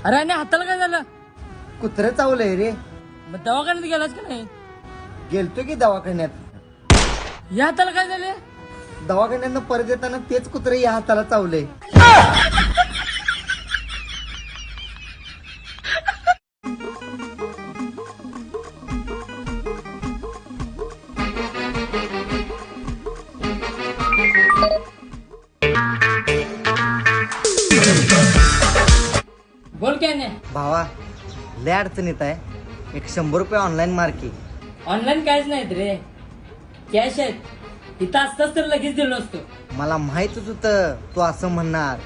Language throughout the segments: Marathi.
अरे आणि हाताला काय झालं? कुत्र चावलंय रे. मग दवाखान्यात गेलास का नाही? गेलतो की दवाखान्यात. या हाताला काय झाले? दवाखान्यात परत येताना तेच कुत्र या हाताला चावलंय. बोल काय नाही. भावा लय अडचणीत आहे. एक 100 रुपये ऑनलाईन मार्की. ऑनलाईन काहीच नाहीत रे, कॅश आहेत. इथं असताच तर लगेच दिलो असतो. मला माहितच होतं तू असं म्हणणार,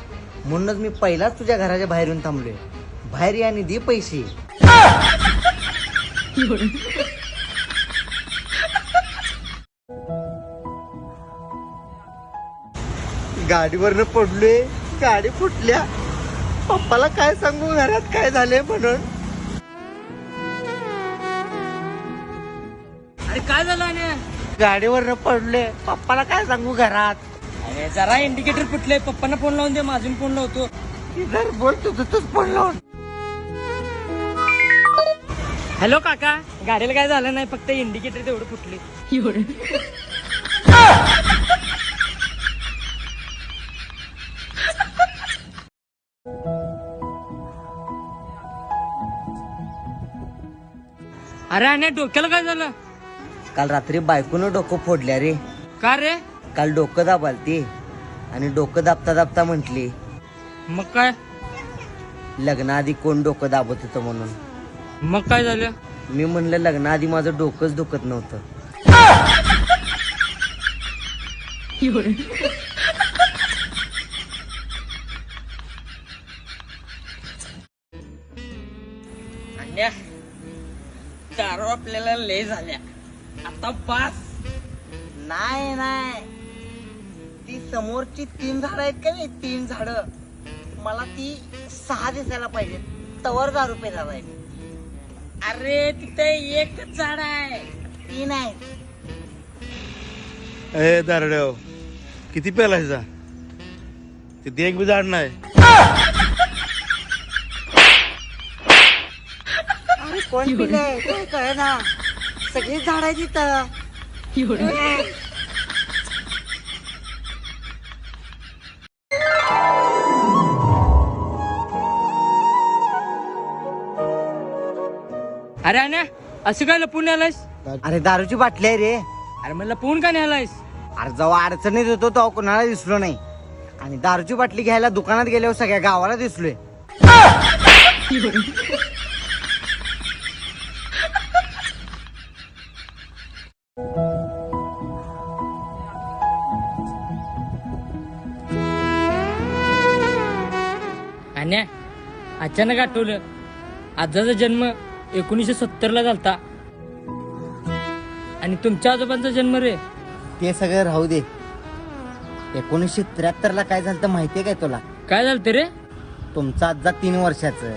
म्हणूनच मी पहिलाच तुझ्या घराच्या बाहेर येऊन थांबलोय. बाहेर ये आणि दे पैसे. गाडीवरनं पडलोय, गाडी फुटल्या. पप्पाला काय सांगू घरात काय झालंय म्हणून. अरे काय झालं? आणि गाडीवरनं पडलोय, पप्पाला काय सांगू घरात. अरे जरा इंडिकेटर फुटले. पप्पांना फोन लावून दे, माझून फोन लावतो. इधर बोल तुझं फोन लावून. हॅलो काका, गाडीला काय झालं नाही, फक्त इंडिकेटर तेवढं फुटले. अरे आणि डोक्याला काय झालं? काल रात्री बायकोनं डोकं फोडल्या रे. का रे? काल डोकं दाबालती आणि डोकं दाबता दाबता म्हंटली, मग काय? लग्नाआधी कोण डोकं दाबत होतं म्हणून. मग काय झालं? मी म्हणलं लग्नाआधी माझं डोकंच दुखत नव्हतं. दारू आपल्याला लय झाल्या, आता पास. नाही नाही, ती समोरची 3 झाडं आहेत का नाही, 3 झाडं, मला ती 6 दिसायला पाहिजे, तवर 10 रुपये झालाय. अरे तिथे एकच झाड आहे, 3 आहे. ए दारड्याव, किती पेलायचा? तिथे एक बी झाड नाही. अरे कोण पिलंय काय कळे ना, सगळी झाड आहे तिथं. अरे अण्या असं काय लपून आलायस? अरे दारूची बाटली आहे रे. अरे मला लपून का नाही आलायस? अरे जेव्हा अडचणीत होतो तेव्हा कोणाला दिसलो नाही, आणि दारूची बाटली घ्यायला दुकानात गेल्यावर सगळ्या गावाला दिसलोय. अण्या अचानक आठवलं, आजाचा जन्म 1970 ला झालता आणि तुमच्या आजोबांचा जन्म रे. ते सगळं राहू दे. 1973 ला काय झालं माहितीये काय तुला? काय झालं रे? तुमचा आजा 3 वर्षाचं.